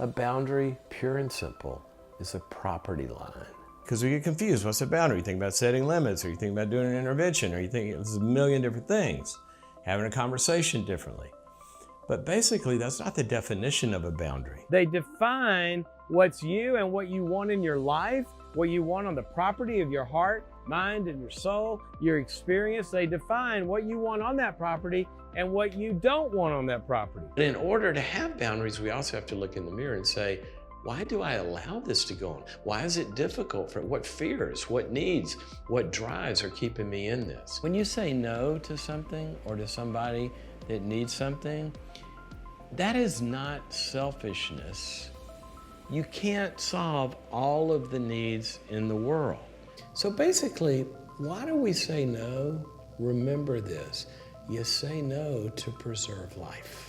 A boundary, pure and simple, is a property line. Because we get confused. What's a boundary? You think about setting limits, or you think about doing an intervention, or you think it's a million different things. Having a conversation differently. But basically, that's not the definition of a boundary. They define what's you and what you want in your life, what you want on the property of your heart, mind, and your soul, your experience. They define what you want on that property and what you don't want on that property. But in order to have boundaries, we also have to look in the mirror and say, why do I allow this to go on? Why is it difficult? For what fears, what needs, what drives are keeping me in this? When you say no to something or to somebody that needs something, that is not selfishness. You can't solve all of the needs in the world. So basically, why do we say no? Remember this, you say no to preserve life.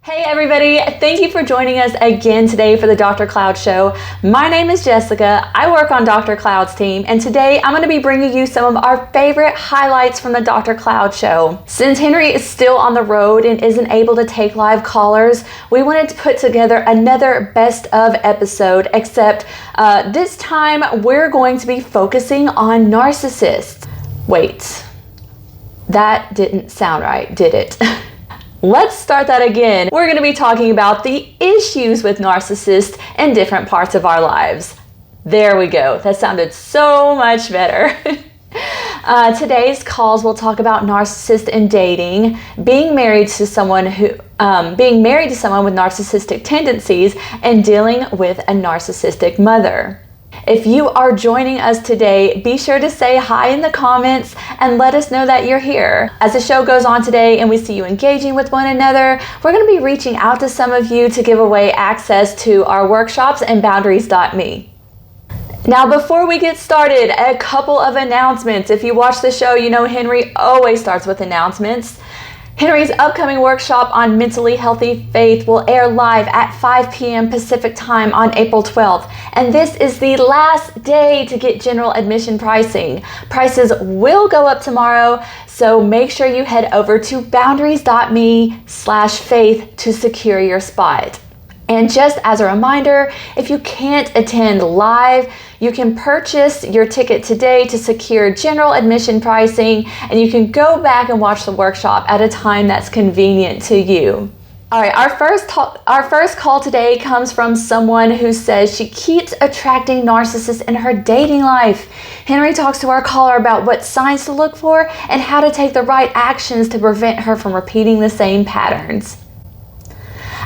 Hey everybody, thank you for joining us again today for the Dr. Cloud Show. My name is Jessica, I work on Dr. Cloud's team, and today I'm going to be bringing you some of our favorite highlights from the Dr. Cloud Show. Since Henry is still on the road and isn't able to take live callers, we wanted to put together another best of episode, except this time we're going to be focusing on narcissists. Wait, that didn't sound right, did it? Let's start that again. We're going to be talking about the issues with narcissists in different parts of our lives. There we go. That sounded so much better. Today's calls will talk about narcissists and dating, being married to someone with narcissistic tendencies, and dealing with a narcissistic mother. If you are joining us today, be sure to say hi in the comments and let us know that you're here. As the show goes on today and we see you engaging with one another, we're going to be reaching out to some of you to give away access to our workshops and boundaries.me. Now, before we get started, a couple of announcements. If you watch the show, you know Henry always starts with announcements. Henry's upcoming workshop on mentally healthy faith will air live at 5 p.m. Pacific time on April 12th. And this is the last day to get general admission pricing. Prices will go up tomorrow, so make sure you head over to boundaries.me/faith to secure your spot. And just as a reminder, if you can't attend live, you can purchase your ticket today to secure general admission pricing, and you can go back and watch the workshop at a time that's convenient to you. All right, our first call today comes from someone who says she keeps attracting narcissists in her dating life. Henry talks to our caller about what signs to look for and how to take the right actions to prevent her from repeating the same patterns.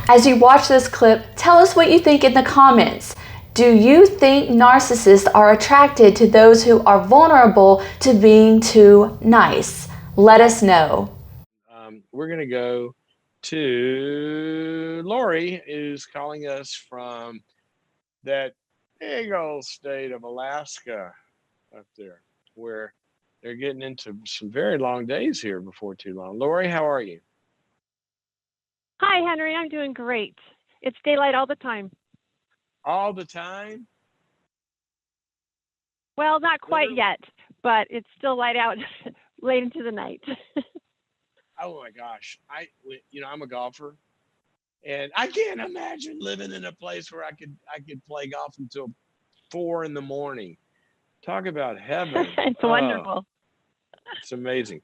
As you watch this clip, tell us what you think in the comments. Do you think narcissists are attracted to those who are vulnerable to being too nice? Let us know. We're going to go to Lori, who's calling us from that big old state of Alaska up there, where they're getting into some very long days here before too long. Lori, how are you? Hi, Henry. I'm doing great. It's daylight all the time. All the time? Well, not quite yet, but it's still light out late into the night. Oh my gosh. I'm a golfer, and I can't imagine living in a place where I could play golf until 4 a.m. Talk about heaven. It's wonderful. It's amazing.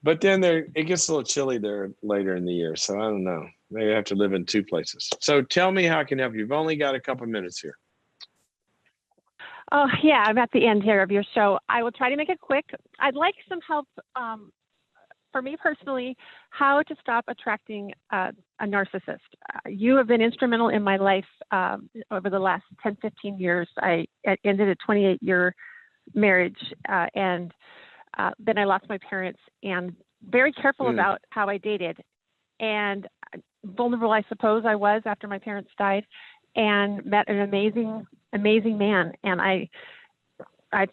But then it gets a little chilly there later in the year, so I don't know. Maybe I have to live in two places. So tell me how I can help you. You've only got a couple minutes here. Oh, yeah, I'm at the end here of your show. I will try to make it quick. I'd like some help for me personally, how to stop attracting a narcissist. You have been instrumental in my life over the last 10, 15 years. I ended a 28-year marriage, and then I lost my parents, and very careful about how I dated. And vulnerable, I suppose I was after my parents died, and met an amazing man. And I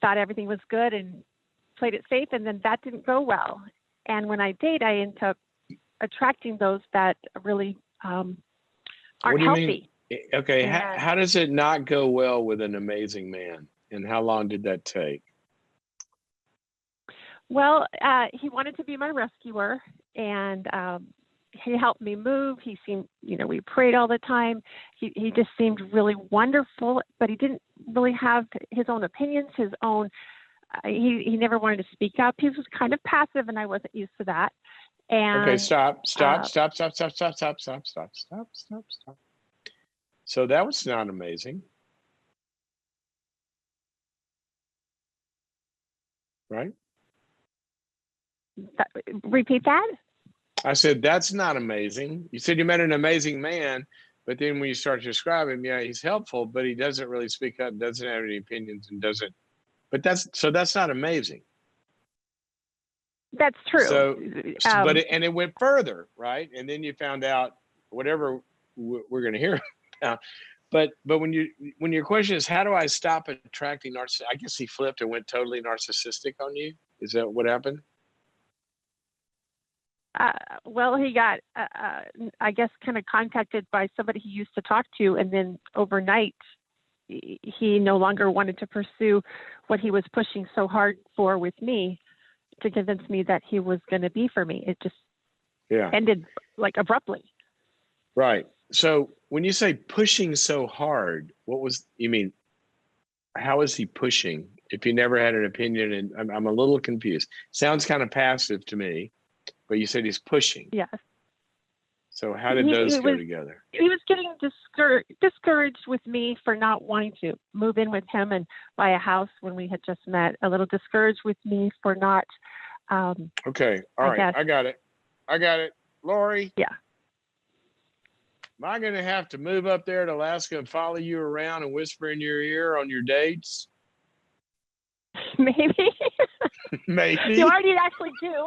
thought everything was good and played it safe, and then that didn't go well. And when I date, I end up attracting those that really aren't healthy. Mean? Okay, how does it not go well with an amazing man? And how long did that take? Well, he wanted to be my rescuer, and he helped me move. He seemed, we prayed all the time. He just seemed really wonderful, but he didn't really have his own opinions, his own, he never wanted to speak up. He was kind of passive, and I wasn't used to that. And Okay, stop. So that was not amazing. Right? Repeat that? I said, that's not amazing. You said you met an amazing man, but then when you start to describe him, yeah, he's helpful, but he doesn't really speak up, doesn't have any opinions, and doesn't. But that's not amazing. That's true. So, and it went further, right? And then you found out whatever we're going to hear about. But when your question is, how do I stop attracting narcissists? I guess he flipped and went totally narcissistic on you. Is that what happened? Well, he got, I guess, kind of contacted by somebody he used to talk to, and then overnight, he no longer wanted to pursue what he was pushing so hard for with me to convince me that he was going to be for me. It just ended like abruptly. Right. So when you say pushing so hard, you mean, how is he pushing if you never had an opinion? And I'm a little confused. Sounds kind of passive to me, but you said he's pushing. Yes. So how did those go together? He was getting discouraged with me for not wanting to move in with him and buy a house when we had just met. A little discouraged with me for not. Okay. All right. I got it. Lori. Yeah. Am I going to have to move up there to Alaska and follow you around and whisper in your ear on your dates? Maybe. Maybe. You already actually do.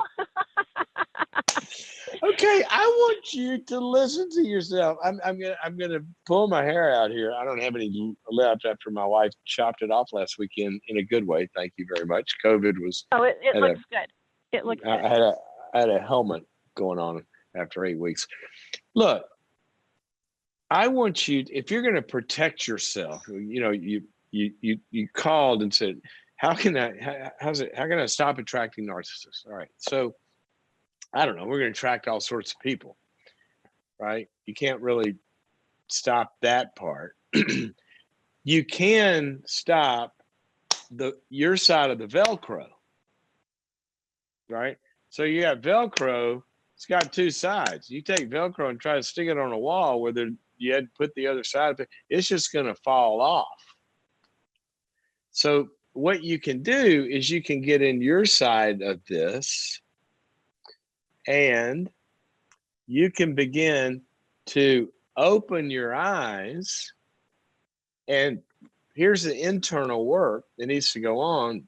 Okay, I want you to listen to yourself. I'm gonna pull my hair out here. I don't have any left after my wife chopped it off last weekend in a good way. Thank you very much. COVID was. Oh, it looks good. It looks good. I had a helmet going on after 8 weeks. Look, I want you, if you're going to protect yourself, you called and said, how can I stop attracting narcissists? All right. So I don't know. We're going to attract all sorts of people, right? You can't really stop that part. You can stop your side of the Velcro, right? So you got Velcro. It's got two sides. You take Velcro and try to stick it on a wall where you had to put the other side of it. It's just going to fall off. So what you can do is you can get in your side of this, and you can begin to open your eyes. And here's the internal work that needs to go on.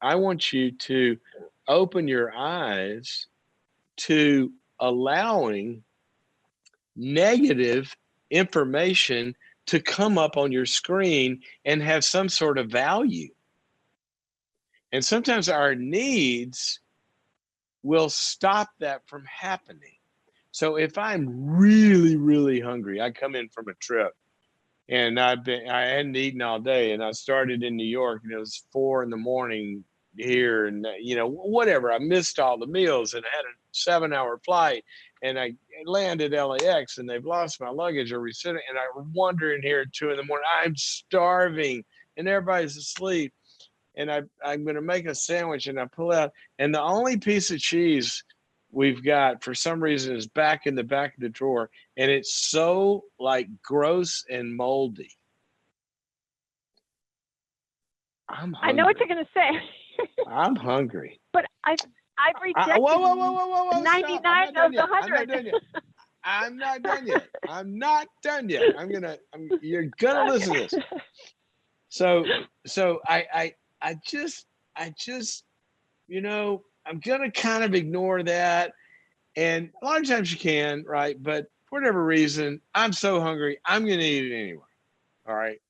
I want you to open your eyes to allowing negative information to come up on your screen and have some sort of value. And sometimes our needs will stop that from happening. So if I'm really, really hungry, I come in from a trip and I hadn't eaten all day, and I started in New York, and it was 4 a.m. here, and whatever. I missed all the meals, and I had a 7-hour flight, and I landed LAX, and they've lost my luggage, and I'm wandering here at 2 a.m. I'm starving, and everybody's asleep. And I'm going to make a sandwich, and I pull out, and the only piece of cheese we've got for some reason is back in the back of the drawer, and it's so like gross and moldy. I'm hungry. I know what you're going to say. I'm hungry. But I've rejected whoa, 99 of the 100. I'm not done yet. I'm not done yet. You're gonna listen to this. So I just, I'm gonna kind of ignore that. And a lot of times you can, right? But for whatever reason, I'm so hungry, I'm gonna eat it anyway. All right.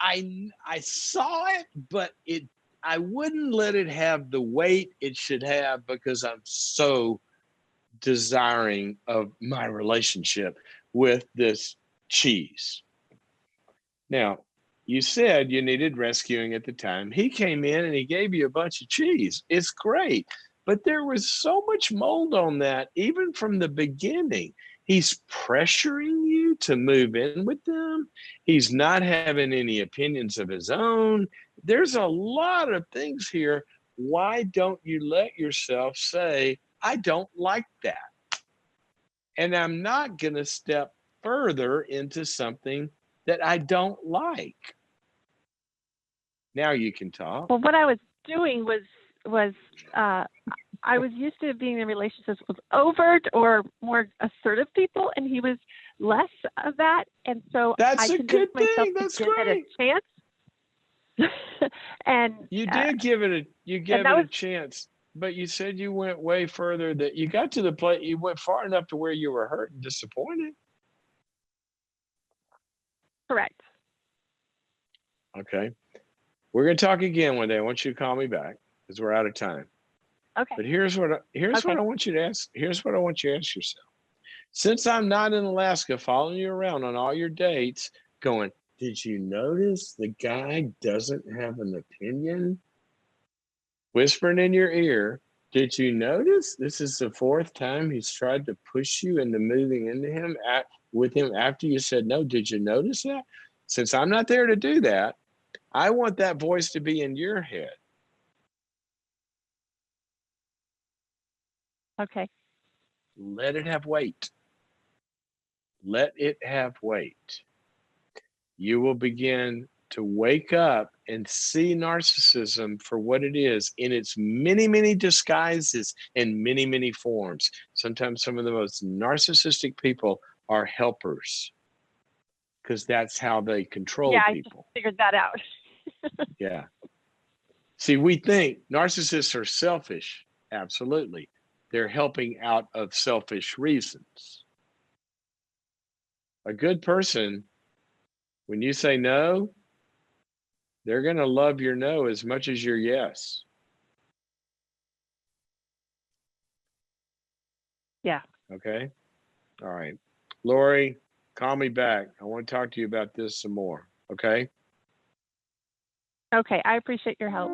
I saw it, but I wouldn't let it have the weight it should have, because I'm so desiring of my relationship with this cheese. Now, you said you needed rescuing at the time. He came in and he gave you a bunch of cheese. It's great. But there was so much mold on that, even from the beginning. He's pressuring you to move in with them. He's not having any opinions of his own. There's a lot of things here. Why don't you let yourself say, I don't like that? And I'm not going to step further into something that I don't like. Now you can talk. Well, what I was doing was I was used to being in relationships with overt or more assertive people, and he was less of that. And so That's I a good convinced myself thing. That's to give great. it a chance. And You did give it that a was chance, but you said you went way further, that you got to the place, you went far enough to where you were hurt and disappointed. correct. Okay. We're going to talk again one day. I want you to call me back because we're out of time. Okay. But here's what I want you to ask. Here's what I want you to ask yourself. Since I'm not in Alaska following you around on all your dates, going, did you notice the guy doesn't have an opinion? Whispering in your ear, did you notice this is the 4th time he's tried to push you into moving into him with him after you said no? Did you notice that? Since I'm not there to do that, I want that voice to be in your head. Okay. Let it have weight. Let it have weight. You will begin to wake up and see narcissism for what it is in its many, many disguises and many, many forms. Sometimes some of the most narcissistic people are helpers because that's how they control Yeah, I just people. figured that out. Yeah. See, we think narcissists are selfish. Absolutely. They're helping out of selfish reasons. A good person, when you say no, they're going to love your no as much as your yes. Yeah. Okay? All right. Lori, call me back. I want to talk to you about this some more. Okay? Okay. I appreciate your help.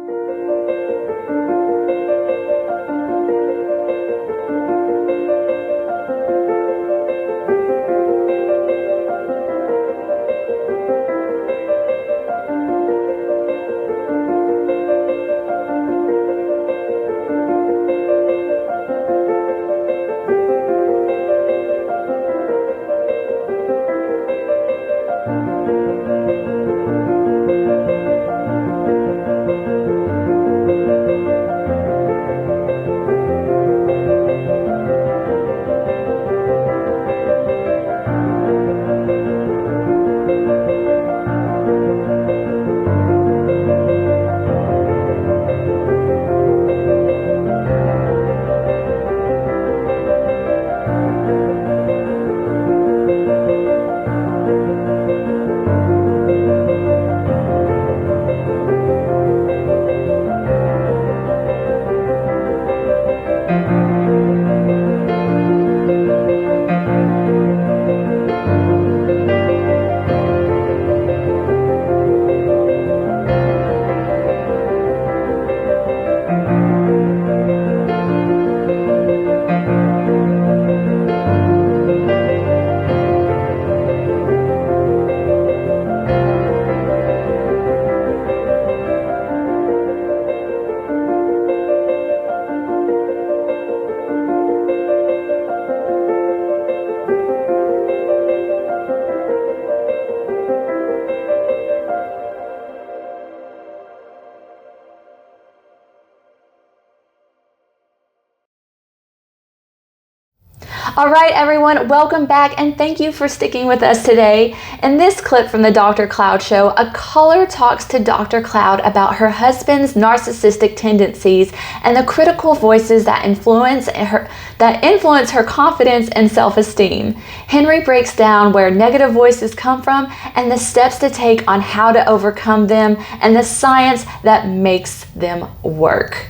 All right, everyone, welcome back and thank you for sticking with us today. In this clip from the Dr. Cloud Show, a caller talks to Dr. Cloud about her husband's narcissistic tendencies and the critical voices that influence her confidence and self-esteem. Henry breaks down where negative voices come from and the steps to take on how to overcome them and the science that makes them work.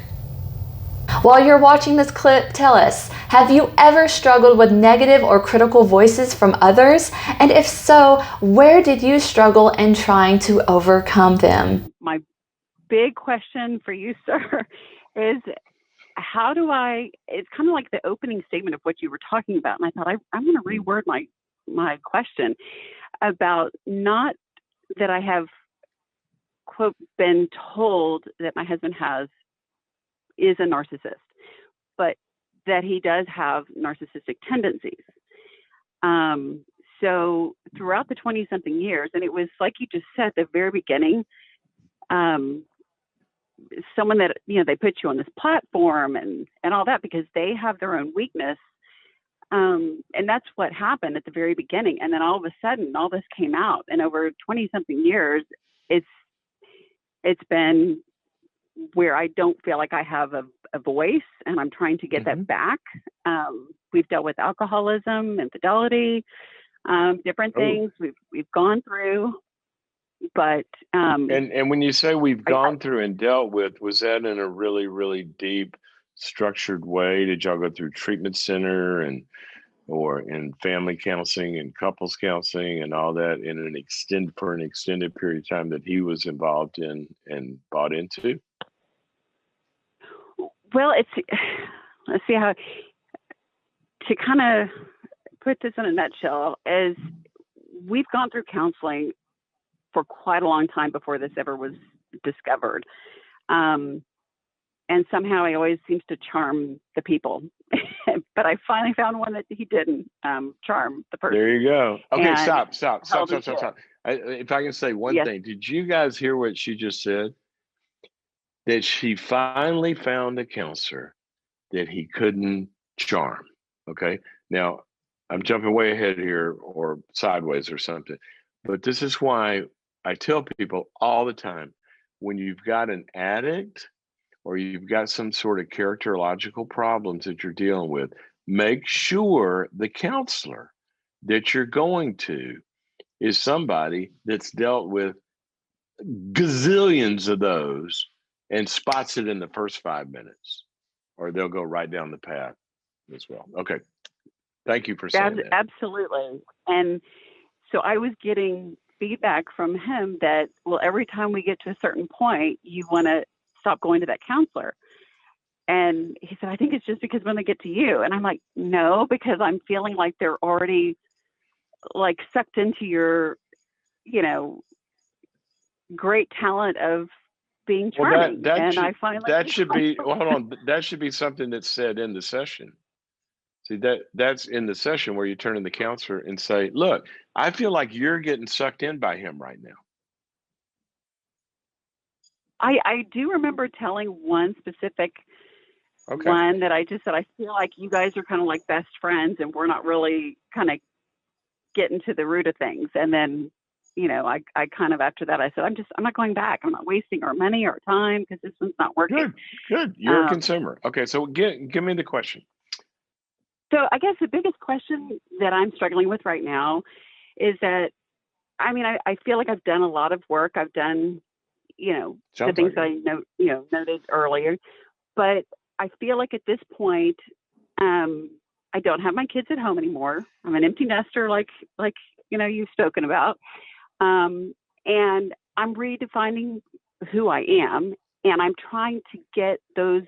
While you're watching this clip, tell us, have you ever struggled with negative or critical voices from others? And if so, where did you struggle in trying to overcome them? My big question for you, sir, is how do it's kind of like the opening statement of what you were talking about. And I thought, I'm going to reword my question about, not that I have, quote, been told that my husband is a narcissist, but that he does have narcissistic tendencies. So throughout the 20-something years, and it was like you just said at the very beginning, someone that, they put you on this platform and all that because they have their own weakness. And that's what happened at the very beginning. And then all of a sudden, all this came out, and over 20-something years, it's been where I don't feel like I have a voice, and I'm trying to get that back. We've dealt with alcoholism, infidelity, different things we've gone through, but and when you say we've gone through and dealt with, was that in a really, really deep, structured way? Did y'all go through treatment center or in family counseling and couples counseling and all that for an extended period of time that he was involved in and bought into? Well, let's see how to kind of put this in a nutshell. Is we've gone through counseling for quite a long time before this ever was discovered. And somehow he always seems to charm the people. But I finally found one that he didn't charm the person. There you go. Okay, stop. Stop. If I can say one Yes. thing, did you guys hear what she just said? That she finally found a counselor that he couldn't charm. Okay. Now, I'm jumping way ahead here or sideways or something, but this is why I tell people all the time, when you've got an addict or you've got some sort of characterological problems that you're dealing with, make sure the counselor that you're going to is somebody that's dealt with gazillions of those and spots it in the first 5 minutes, or they'll go right down the path as well. Okay. Thank you for saying that. Absolutely. And so I was getting feedback from him that, well, every time we get to a certain point, you want to stop going to that counselor. And he said, I think it's just because when they get to you. And I'm like, no, because I'm feeling like they're already like sucked into your, great talent of being charming. I finally that should be hold on. That should be something that's said in the session. See, that's in the session where you turn to the counselor and say, look, I feel like you're getting sucked in by him right now. I do remember telling one specific one that I just said, I feel like you guys are kind of like best friends and we're not really kind of getting to the root of things. And then, I kind of, after that, I said, I'm not going back. I'm not wasting our money or time because this one's not working. Good. You're a consumer. Okay. So give me the question. So I guess the biggest question that I'm struggling with right now is that, I feel like I've done a lot of work. I've done, the things that I noted earlier, but I feel like at this point, I don't have my kids at home anymore. I'm an empty nester, like you've spoken about. And I'm redefining who I am, and I'm trying to get those,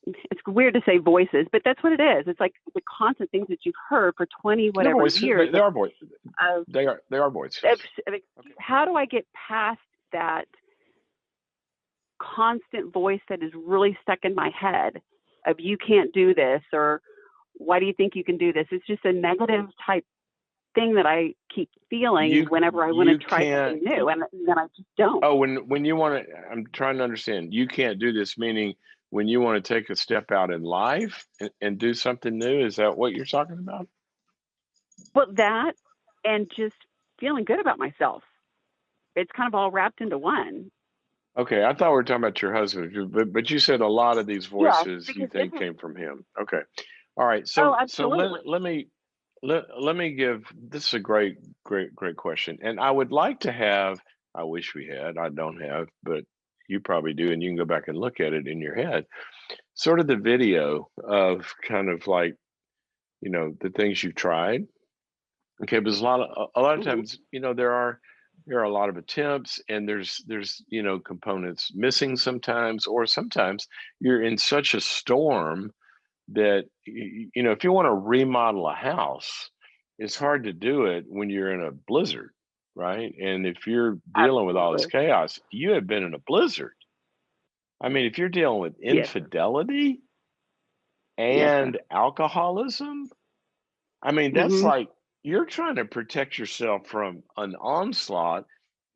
it's weird to say voices, but that's what it is. It's like the constant things that you've heard for 20 whatever years. They are voices. They are voices. How do I get past that constant voice that is really stuck in my head of you can't do this, or why do you think you can do this? It's just a negative type thing that I keep feeling whenever I want to try something new, and then I just don't. Oh, when you want to, I'm trying to understand, you can't do this, meaning when you want to take a step out in life and do something new, is that what you're talking about? Well, that and just feeling good about myself. It's kind of all wrapped into one. Okay, I thought we were talking about your husband, but you said a lot of these voices you think came from him. Okay, all right. So let me give, this is a great question, and I would like to have. I wish we had. I don't have, but you probably do, and you can go back and look at it in your head. Sort of the video of kind of like, the things you've tried. Okay, because a lot of times, there are there are a lot of attempts, and there's components missing sometimes, or sometimes you're in such a storm that if you want to remodel a house, it's hard to do it when you're in a blizzard, right? And if you're dealing with all this Absolutely. chaos, you have been in a blizzard. I mean, if you're dealing with Yes. infidelity Yes, sir. and alcoholism, I mean, that's Mhm. like you're trying to protect yourself from an onslaught.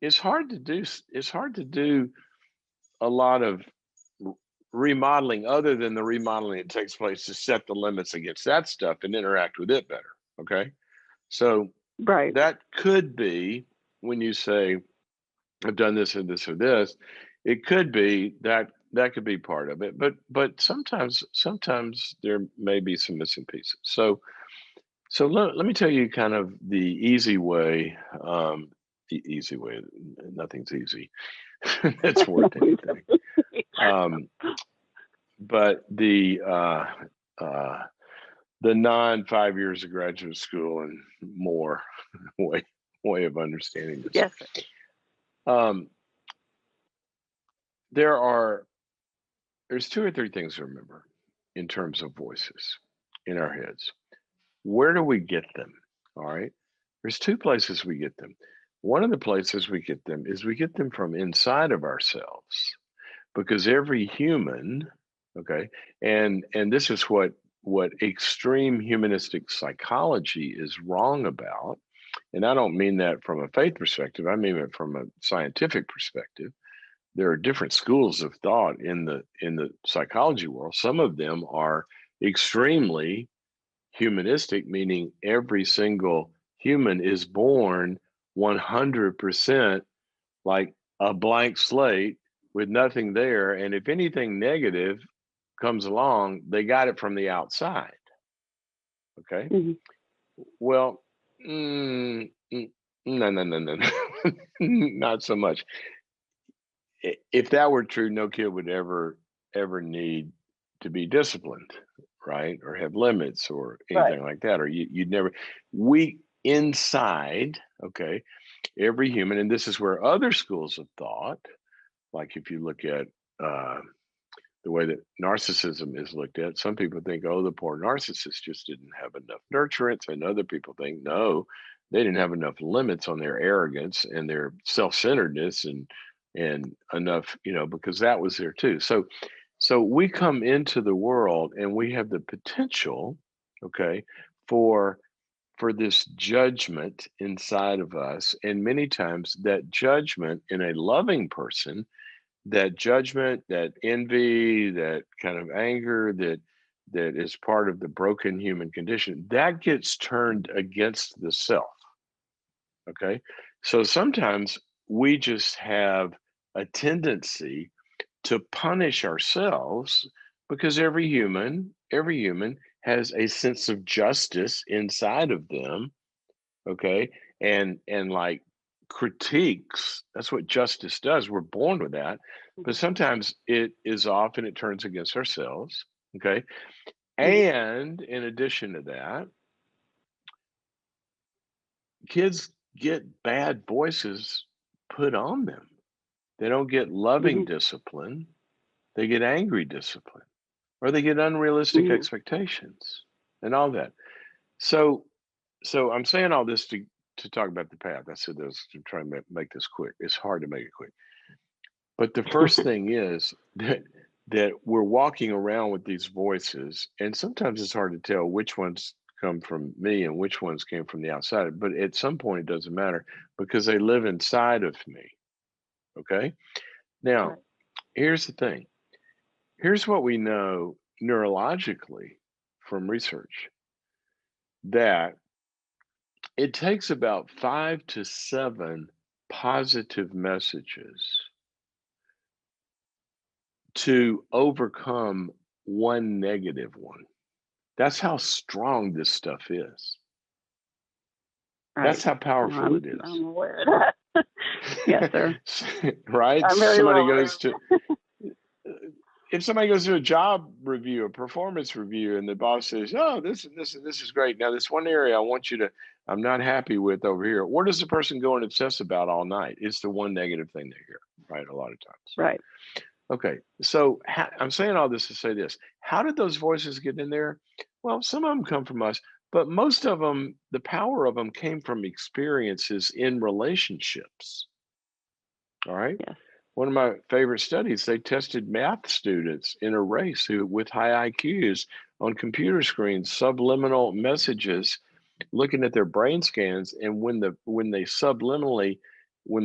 It's hard to do. It's hard to do a lot of remodeling other than the remodeling that takes place to set the limits against that stuff and interact with it better. Okay. So Right. that could be when you say, I've done this or this or this, it could be that could be part of it. But sometimes there may be some missing pieces. So let me tell you kind of the easy way. The easy way, nothing's easy. It's worth anything. But the non 5 years of graduate school and more way of understanding this. Yes, sir. There's 2 or 3 things to remember in terms of voices in our heads. Where do we get them? All right. There's 2 places we get them. One of the places we get them is we get them from inside of ourselves, because every human, okay, and this is what extreme humanistic psychology is wrong about. And I don't mean that from a faith perspective. I mean it from a scientific perspective. There are different schools of thought in the psychology world. Some of them are extremely humanistic, meaning every single human is born 100% like a blank slate with nothing there. And if anything negative comes along, they got it from the outside. Okay. Mhm. Well, no, not so much. If that were true, no kid would ever need to be disciplined, right? Or have limits or anything like that. Or you'd never, we inside, okay, every human, and this is where other schools of thought, like if you look at the way that narcissism is looked at, some people think, oh, the poor narcissist just didn't have enough nurturance. And other people think, no, they didn't have enough limits on their arrogance and their self-centeredness and enough, because that was there too. So we come into the world and we have the potential, okay, for this judgment inside of us. And many times that judgment in a loving person, that judgment, that envy, that kind of anger that is part of the broken human condition, that gets turned against the self. Okay. So sometimes we just have a tendency to punish ourselves because every human has a sense of justice inside of them. Okay. And like critiques, that's what justice does. We're born with that. But sometimes it is off and it turns against ourselves. Okay. And in addition to that, kids get bad voices put on them. They don't get loving discipline, they get angry discipline, or they get unrealistic expectations and all that. So I'm saying all this to talk about the path. I said this to try and make this quick. It's hard to make it quick. But the first thing is that we're walking around with these voices, and sometimes it's hard to tell which ones come from me and which ones came from the outside. But at some point, it doesn't matter because they live inside of me. Okay. Now, here's the thing. Here's what we know neurologically from research, that it takes about 5 to 7 positive messages to overcome one negative one. That's how strong this stuff is. That's how powerful it is. I'm aware of that. Yes, sir. Right? I'm very Somebody well goes to if somebody goes to a job review, a performance review, and the boss says, "Oh, this is great. Now, this one area I'm not happy with over here." What does the person go and obsess about all night? It's the one negative thing they hear, right? A lot of times. Right. Okay, so I'm saying all this to say this. How did those voices get in there? Well, some of them come from us, but most of them, the power of them came from experiences in relationships. All right. Yes. One of my favorite studies, they tested math students in a race with high IQs on computer screens, subliminal messages, looking at their brain scans. And when the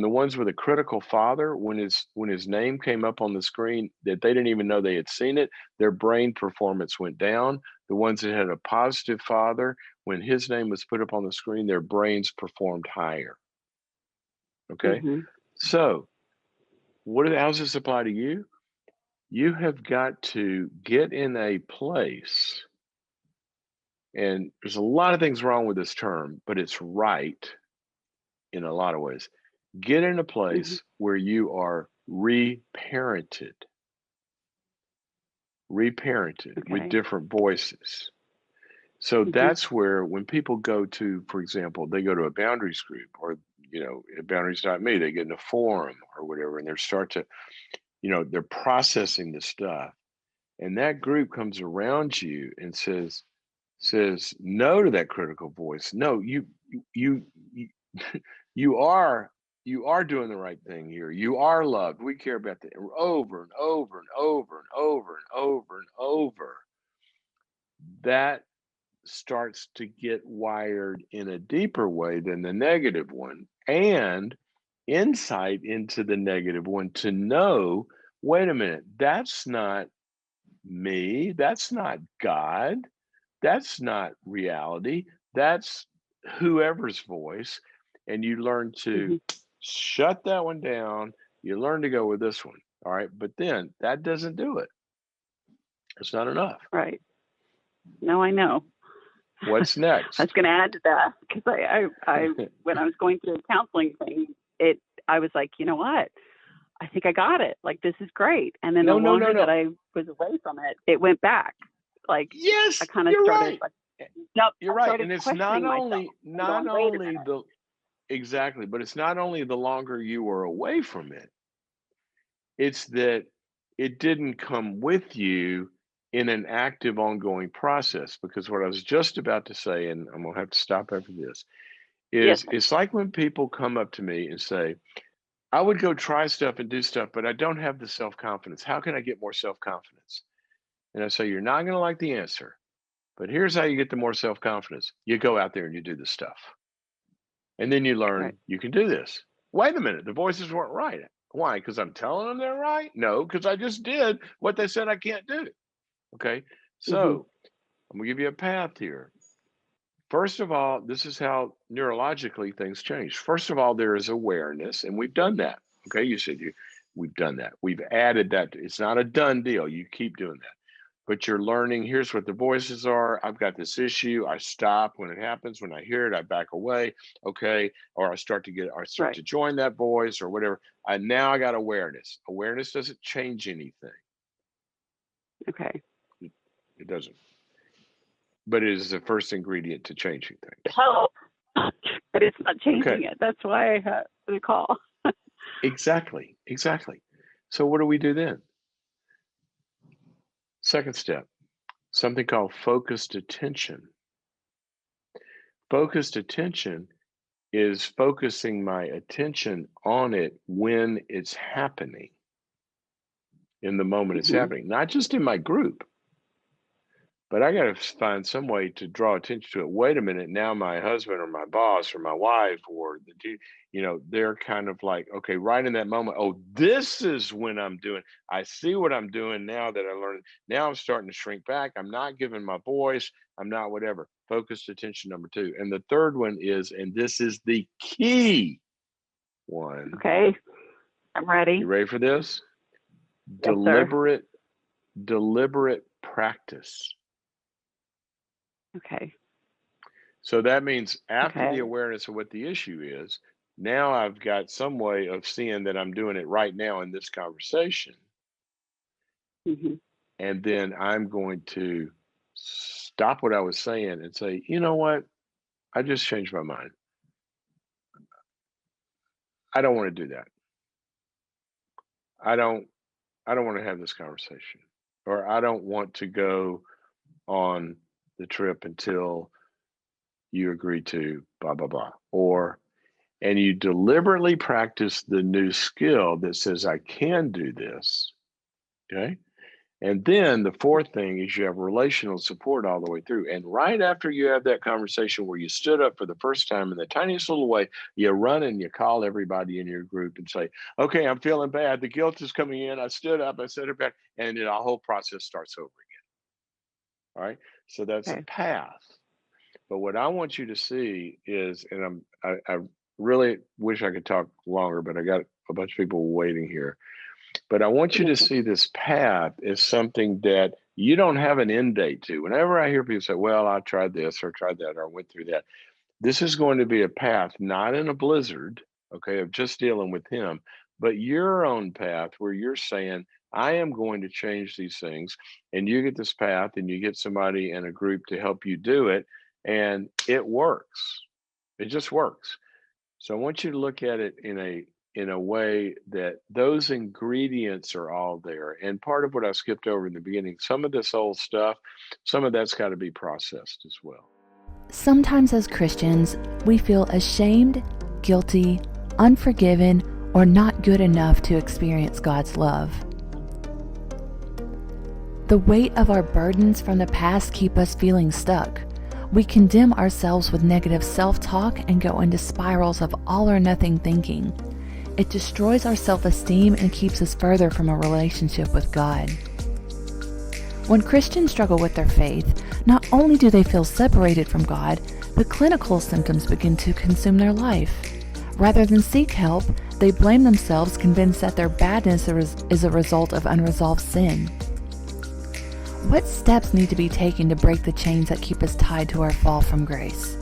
ones with a critical father, when his name came up on the screen that they didn't even know they had seen it, their brain performance went down. The ones that had a positive father, when his name was put up on the screen, their brains performed higher. Okay. Mm-hmm. So how does this apply to you? You have got to get in a place, and there's a lot of things wrong with this term, but it's right in a lot of ways. Get in a place where you are reparented with different voices. So that's where, when people go to, for example, they go to a boundaries group, or boundaries.me, they get in a forum or whatever, and they start to, they're processing the stuff, and that group comes around you and says no to that critical voice. No, you are doing the right thing here. You are loved. We care about that, over and over and over and over and over and over. That starts to get wired in a deeper way than the negative one, and insight into the negative one to know, wait a minute, that's not me, that's not God, that's not reality, that's whoever's voice. And you learn to shut that one down. You learn to go with this one. All right. But then that doesn't do it. It's not enough. Right. No, I know. What's next? I was going to add to that, because I when I was going through the counseling thing, I was like, you know what? I think I got it. Like, this is great. And then the longer that I was away from it, it went back. Like, yes, I kind of started. Right. Like, nope, you're right. And it's not only the exactly, but it's not only the longer you were away from it, it's that it didn't come with you in an active, ongoing process. Because what I was just about to say, and I'm gonna have to stop after this, is it's like when people come up to me and say, I would go try stuff and do stuff, but I don't have the self-confidence. How can I get more self-confidence? And I say, you're not going to like the answer, but here's how you get the more self-confidence. You go out there and you do this stuff. And then you learn you can do this. Wait a minute, the voices weren't right. Why? Because I'm telling them they're right? No, because I just did what they said I can't do. Okay, so I'm going to give you a path here. First of all, this is how neurologically things change. First of all, there is awareness, and we've done that. Okay, you said we've done that. We've added that. It's not a done deal. You keep doing that. But you're learning, here's what the voices are. I've got this issue. I stop when it happens. When I hear it, I back away. Okay, or I start to join that voice or whatever. Now I got awareness. Awareness doesn't change anything. Okay. It doesn't. But it is the first ingredient to changing things. Help. But it's not changing it. That's why I had the call. Exactly. So what do we do then? Second step, something called focused attention. Focused attention is focusing my attention on it when it's happening, in the moment it's happening, not just in my group. But I got to find some way to draw attention to it. Wait a minute, now my husband or my boss or my wife or they're kind of like, okay, right in that moment, oh, this is when I'm doing, I see what I'm doing now that I learned. Now I'm starting to shrink back. I'm not giving my voice. I'm not whatever. Focused attention, number 2. And the third one is, and this is the key one. Okay, I'm ready. You ready for this? Yes, Deliberate practice. Okay. So that means after the awareness of what the issue is, now I've got some way of seeing that I'm doing it right now in this conversation. Mm-hmm. And then I'm going to stop what I was saying and say, you know what? I just changed my mind. I don't want to do that. I don't want to have this conversation. Or I don't want to go on the trip until you agree to blah blah blah. And you deliberately practice the new skill that says I can do this. Okay. And then the fourth thing is you have relational support all the way through. And right after you have that conversation where you stood up for the first time in the tiniest little way, you run and you call everybody in your group and say, okay, I'm feeling bad. The guilt is coming in. I stood up, I said it back, and the whole process starts over again. All right. So that's a path. But what I want you to see is, and I really wish I could talk longer, but I got a bunch of people waiting here. But I want you to see this path as something that you don't have an end date to. Whenever I hear people say, well, I tried this or tried that or went through that, this is going to be a path, not in a blizzard, okay, of just dealing with him, but your own path where you're saying, I am going to change these things. And you get this path and you get somebody in a group to help you do it. And it works. It just works. So I want you to look at it in a way that those ingredients are all there. And part of what I skipped over in the beginning, some of this old stuff, some of that's got to be processed as well. Sometimes as Christians, we feel ashamed, guilty, unforgiven, or not good enough to experience God's love. The weight of our burdens from the past keep us feeling stuck. We condemn ourselves with negative self-talk and go into spirals of all or nothing thinking. It destroys our self-esteem and keeps us further from a relationship with God. When Christians struggle with their faith, not only do they feel separated from God, but clinical symptoms begin to consume their life. Rather than seek help, they blame themselves, convinced that their badness is a result of unresolved sin. What steps need to be taken to break the chains that keep us tied to our fall from grace?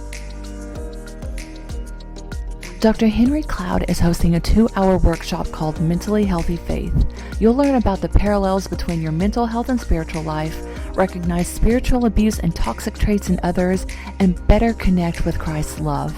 Dr. Henry Cloud is hosting a 2-hour workshop called Mentally Healthy Faith. You'll learn about the parallels between your mental health and spiritual life, recognize spiritual abuse and toxic traits in others, and better connect with Christ's love.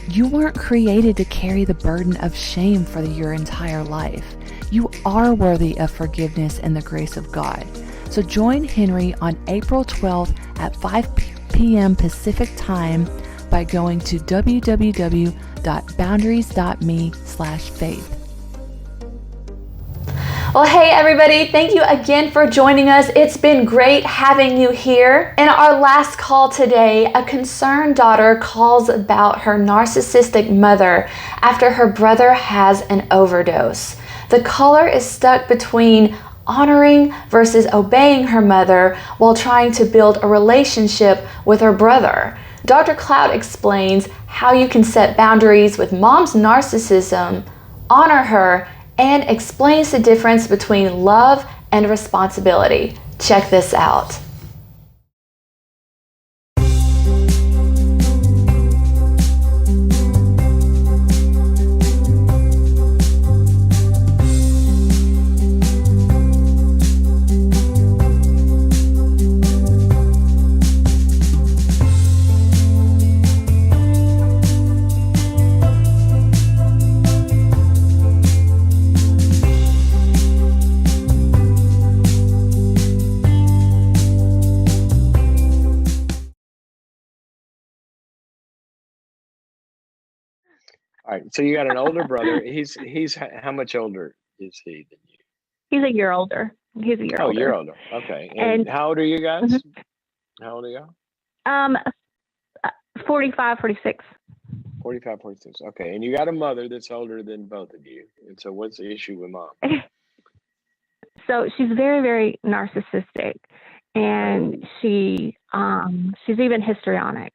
You weren't created to carry the burden of shame for your entire life. You are worthy of forgiveness and the grace of God. So join Henry on April 12th at 5 p.m. Pacific Time by going to www.boundaries.me/faith. Well, hey everybody, thank you again for joining us. It's been great having you here. In our last call today, a concerned daughter calls about her narcissistic mother after her brother has an overdose. The caller is stuck between honoring versus obeying her mother while trying to build a relationship with her brother. Dr. Cloud explains how you can set boundaries with mom's narcissism, honor her, and explains the difference between love and responsibility. Check this out. All right. So you got an older brother. He's how much older is he than you? He's a year older. He's a year older. Oh, you're older. Okay. And how old are you guys? Mm-hmm. How old are y'all? 45, 46. 45, 46. Okay. And you got a mother that's older than both of you. And so what's the issue with mom? So she's very, very narcissistic, and she's even histrionic.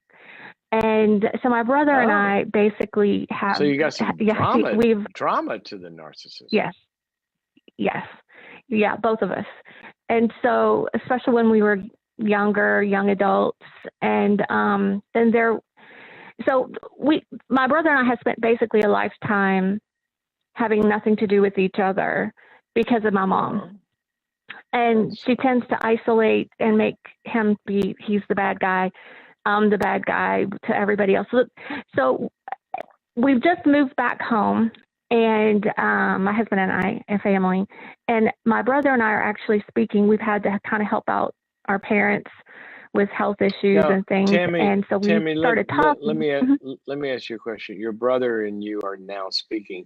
And so my brother and I basically have. So you got some drama to the narcissist. Yes. Yeah, both of us. And so, especially when we were young adults, and my brother and I have spent basically a lifetime having nothing to do with each other because of my mom. And she tends to isolate and make him he's the bad guy. I'm the bad guy to everybody else. So we've just moved back home, and my husband and I and family, and my brother and I are actually speaking. We've had to kind of help out our parents with health issues Now, and things. And so we started talking. Let me ask you a question. Your brother and you are now speaking.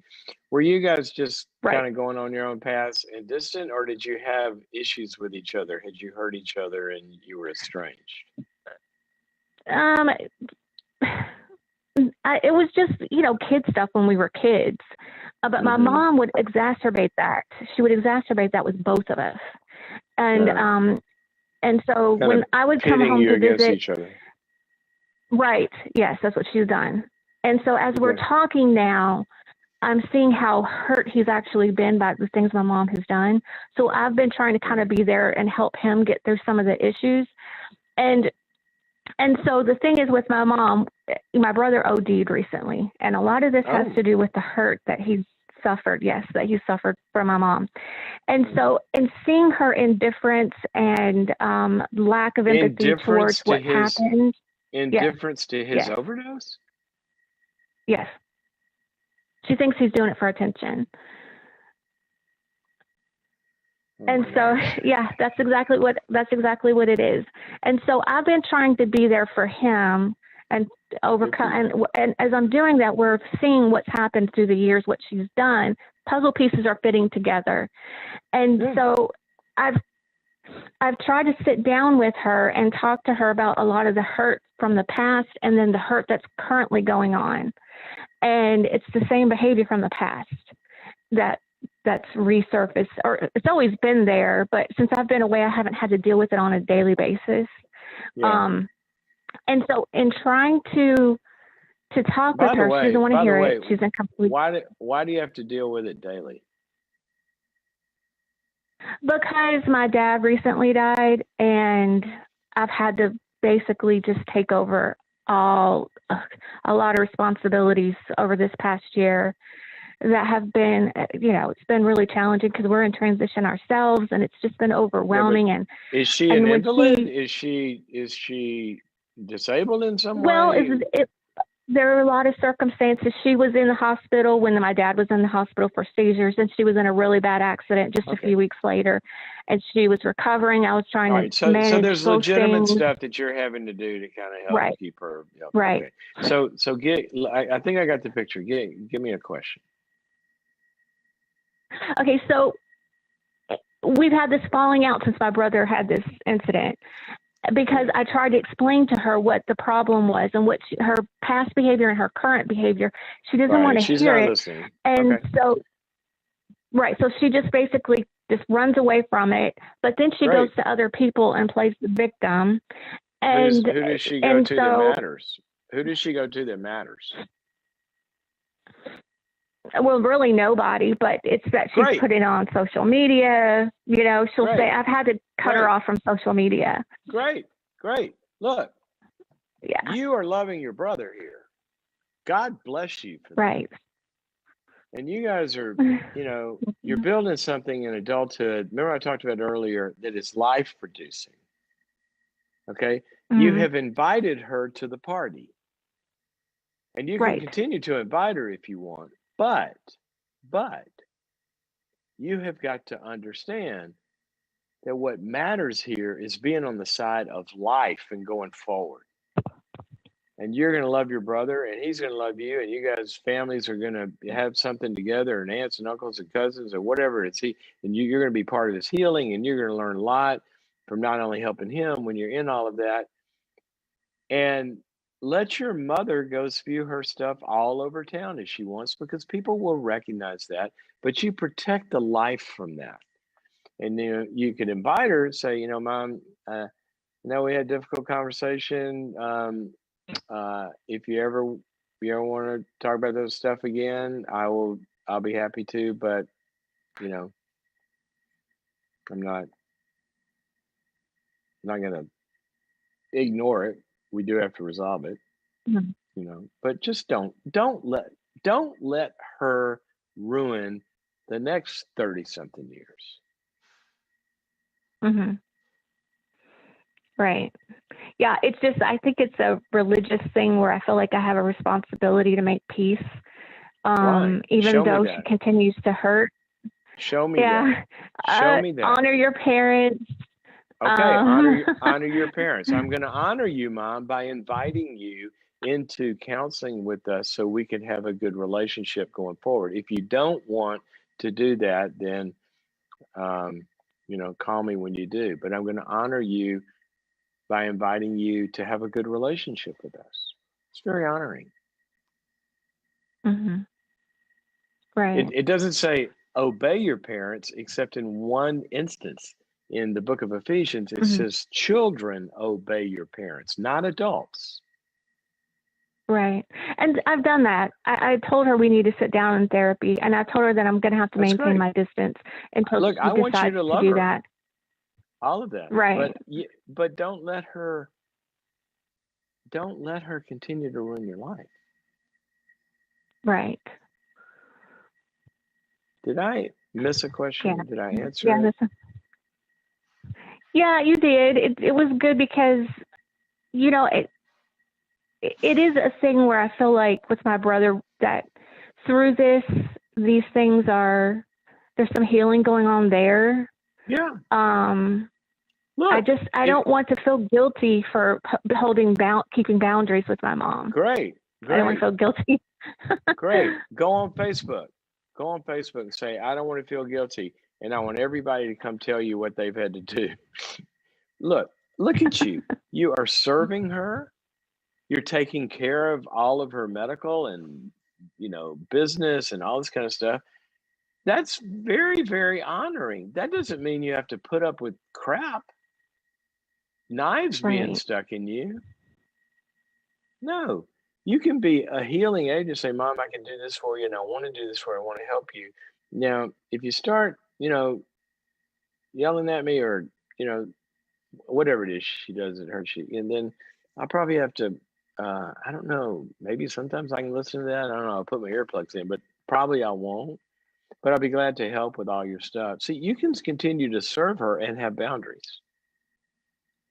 Were you guys just kind of going on your own paths and distant, or did you have issues with each other? Had you hurt each other and you were estranged? It was just, kid stuff when we were kids. But my mom would exacerbate that. She would exacerbate that with both of us. And so kind when I would come home to visit each other. Right. Yes, that's what she's done. And so as we're talking now, I'm seeing how hurt he's actually been by the things my mom has done. So I've been trying to kind of be there and help him get through some of the issues. And so the thing is with my mom, my brother OD'd recently. And a lot of this has to do with the hurt that he's suffered. Yes, that he suffered from my mom. And so in seeing her indifference and lack of empathy towards what happened. Indifference to his overdose? Yes. She thinks he's doing it for attention. And so, that's exactly what it is. And so I've been trying to be there for him and overcome. And as I'm doing that, we're seeing what's happened through the years, what she's done. Puzzle pieces are fitting together. And so I've tried to sit down with her and talk to her about a lot of the hurt from the past and then the hurt that's currently going on. And it's the same behavior from the past that's resurfaced, or it's always been there, but since I've been away, I haven't had to deal with it on a daily basis. And so in trying to talk with her, she doesn't want to hear it. She's incomplete. Why do you have to deal with it daily? Because my dad recently died, and I've had to basically just take over a lot of responsibilities over this past year that have been, it's been really challenging because we're in transition ourselves, and it's just been overwhelming. And is she an invalid? Is she disabled in some way? Well, there are a lot of circumstances. She was in the hospital when my dad was in the hospital for seizures, and she was in a really bad accident just a few weeks later, and she was recovering. I was trying to manage. So there's legitimate stuff that you're having to do to kind of help keep her. Right. Okay. So I think I got the picture. Give me a question. Okay, so we've had this falling out since my brother had this incident, because I tried to explain to her what the problem was and what her past behavior and her current behavior. She doesn't want to hear it. Listening. And so she just basically just runs away from it. But then she goes to other people and plays the victim. And who does she go to that matters? Who does she go to that matters? Well, really nobody, but it's that she's put it on social media. She'll say, I've had to cut her off from social media. Great. Look, you are loving your brother here. God bless you for that. Right. And you guys are, you're building something in adulthood. Remember I talked about earlier that is life producing. Okay. Mm-hmm. You have invited her to the party. And you can continue to invite her if you want. But you have got to understand that what matters here is being on the side of life and going forward. And you're going to love your brother, and he's going to love you, and you guys' families are going to have something together, and aunts and uncles and cousins or whatever it's and you're going to be part of his healing, and you're going to learn a lot from not only helping him when you're in all of that. And let your mother go spew her stuff all over town if she wants, because people will recognize that. But you protect the life from that. And you could invite her and say, Mom, we had a difficult conversation. If you ever want to talk about those stuff again, I'll be happy to. But I'm not gonna ignore it. We do have to resolve it, but just don't let her ruin the next 30 something years. Mm-hmm. Right. Yeah, it's just, I think it's a religious thing where I feel like I have a responsibility to make peace. Even Show me though that. she continues to hurt. Show me Yeah. that. Show me that. Honor your parents. Okay, honor your parents. I'm going to honor you, Mom, by inviting you into counseling with us so we can have a good relationship going forward. If you don't want to do that, then, call me when you do. But I'm going to honor you by inviting you to have a good relationship with us. It's very honoring. Mm-hmm. Right. It doesn't say obey your parents, except in one instance. In the book of Ephesians, it says children obey your parents, not adults. Right. And I've done that. I told her we need to sit down in therapy, and I told her that I'm going to have to maintain my distance until she decides to do that. All of that. Right. But don't let her continue to ruin your life. Right. Did I miss a question? Yeah. Did I answer it? Yeah, you did. It was good because, it is a thing where I feel like with my brother that through these things there's some healing going on there. Yeah. Look, I don't want to feel guilty for keeping boundaries with my mom. Great. I don't want to feel guilty. Great. Go on Facebook. Go on Facebook and say, I don't want to feel guilty. And I want everybody to come tell you what they've had to do. Look at you. You are serving her. You're taking care of all of her medical and, business and all this kind of stuff. That's very, very honoring. That doesn't mean you have to put up with crap. Knives being stuck in you. No, you can be a healing agent. Say, Mom, I can do this for you, and I want to do this for you. I want to help you. Now, if you start, yelling at me or, whatever it is she does that hurts you, and then I'll probably have to, I don't know, maybe sometimes I can listen to that. I don't know. I'll put my earplugs in, but probably I won't. But I'll be glad to help with all your stuff. See, you can continue to serve her and have boundaries.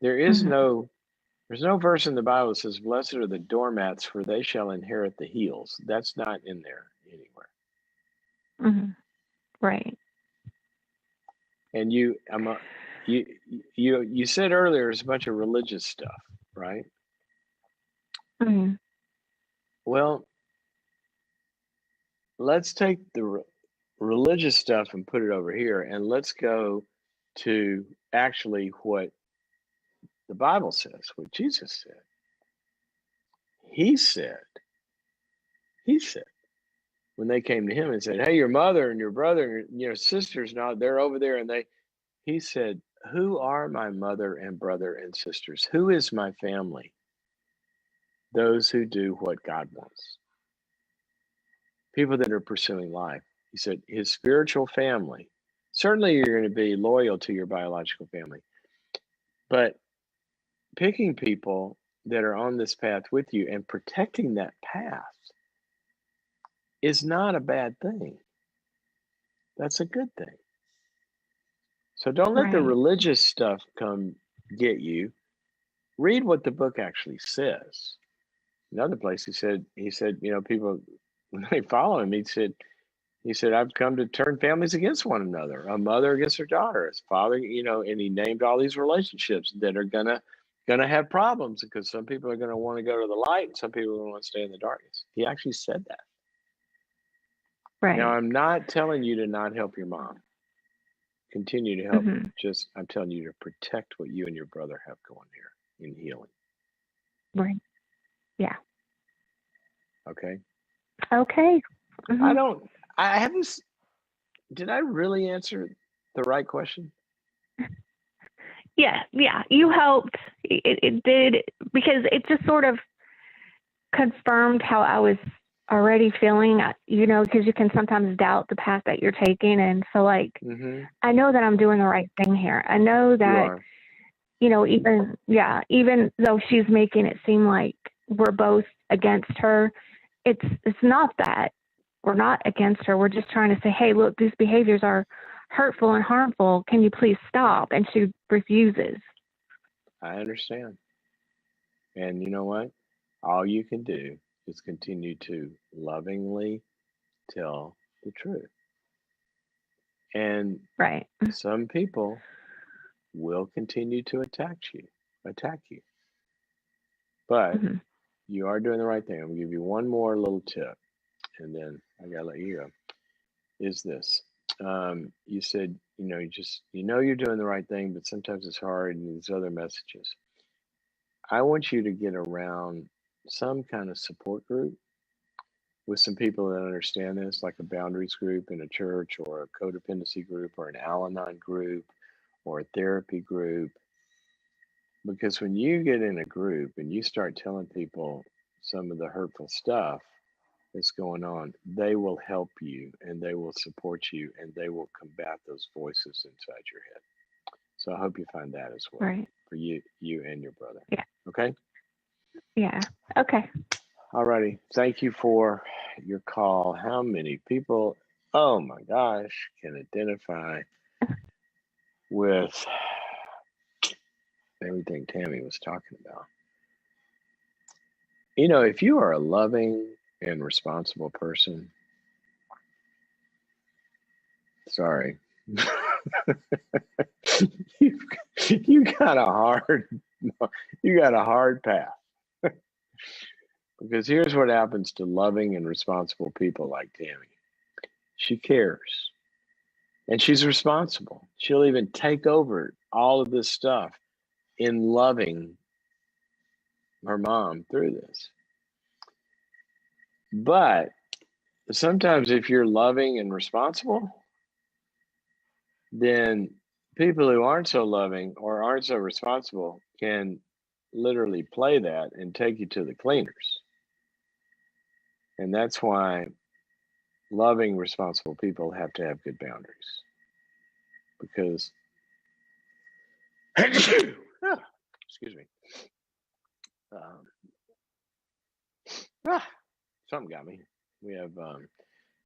There's no verse in the Bible that says, blessed are the doormats, for they shall inherit the hills. That's not in there anywhere. Right. And you said earlier there's a bunch of religious stuff, right? Well, let's take the religious stuff and put it over here, and let's go to actually what the Bible says, what Jesus said. He said, when they came to him and said, hey, your mother and your brother and your sisters, now they're over there, and he said, who are my mother and brother and sisters? Who is my family? Those who do what God wants. People that are pursuing life. He said, his spiritual family. Certainly you're going to be loyal to your biological family. But picking people that are on this path with you and protecting that path is not a bad thing. That's a good thing. So don't let the religious stuff come get you. Read what the book actually says. Another place he said, people, when they follow him, he said, I've come to turn families against one another, a mother against her daughter, his father, and he named all these relationships that are gonna have problems because some people are gonna want to go to the light and some people are gonna want to stay in the darkness. He actually said that. Right. Now, I'm not telling you to not help your mom. Continue to help. I'm telling you to protect what you and your brother have going here in healing. Right. Yeah. Okay. Okay. I haven't. Did I really answer the right question? Yeah. You helped. It did, because it just sort of confirmed how I was already feeling, because you can sometimes doubt the path that you're taking. And so I know that I'm doing the right thing here. I know that, even though she's making it seem like we're both against her, it's not that we're not against her. We're just trying to say, hey, look, these behaviors are hurtful and harmful. Can you please stop? And she refuses. I understand. And you know what? All you can do is continue to lovingly tell the truth. And Right. some people will continue to attack you. But you are doing the right thing. I'm going to give you one more little tip, and then I got to let you go. Is this. You said, you're doing the right thing, but sometimes it's hard, and these other messages. I want you to get around some kind of support group with some people that understand this, like a boundaries group in a church, or a codependency group, or an Al-Anon group, or a therapy group. Because when you get in a group and you start telling people some of the hurtful stuff that's going on, they will help you, and they will support you, and they will combat those voices inside your head. So I hope you find that as well. Right. For you and your brother. Yeah. Okay? Yeah. Okay. All righty. Thank you for your call. How many people, oh my gosh, can identify with everything Tammy was talking about? If you are a loving and responsible person, sorry, you got a hard path. Because here's what happens to loving and responsible people like Tammy. She cares, and she's responsible. She'll even take over all of this stuff in loving her mom through this. But sometimes if you're loving and responsible, then people who aren't so loving or aren't so responsible can literally play that and take you to the cleaners. And that's why loving, responsible people have to have good boundaries. Because, excuse me, something got me. We have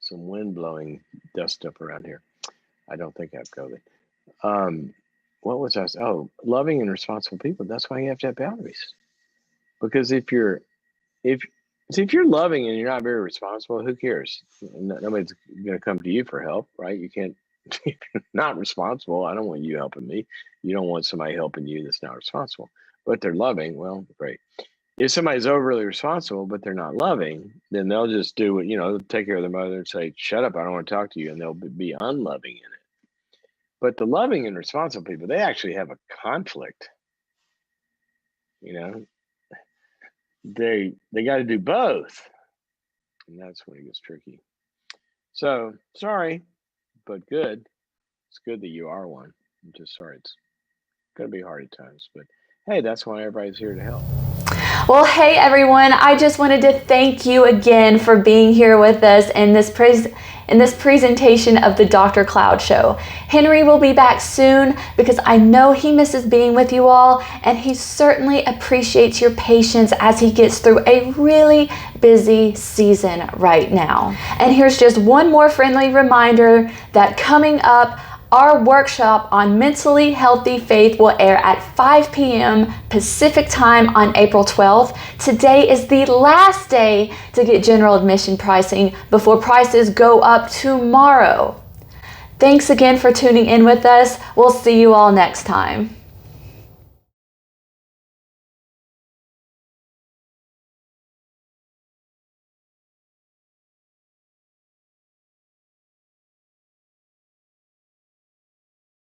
some wind blowing dust up around here. I don't think I have COVID. What was I? Oh, loving and responsible people. That's why you have to have boundaries. Because if you're loving and you're not very responsible, who cares? Nobody's going to come to you for help, right? You can't. If you're not responsible, I don't want you helping me. You don't want somebody helping you that's not responsible. But they're loving. Well, great. If somebody's overly responsible, but they're not loving, then they'll just do what, take care of their mother and say, shut up, I don't want to talk to you. And they'll be unloving in it. But the loving and responsible people, they actually have a conflict. They got to do both. And that's when it gets tricky. So, sorry, but good. It's good that you are one. I'm just sorry it's going to be hard at times. But hey, that's why everybody's here to help. Well, hey everyone, I just wanted to thank you again for being here with us in this presentation of the Dr. Cloud Show. Henry will be back soon because I know he misses being with you all, and he certainly appreciates your patience as he gets through a really busy season right now. And here's just one more friendly reminder that coming up, our workshop on mentally healthy faith will air at 5 p.m. Pacific time on April 12th. Today is the last day to get general admission pricing before prices go up tomorrow. Thanks again for tuning in with us. We'll see you all next time.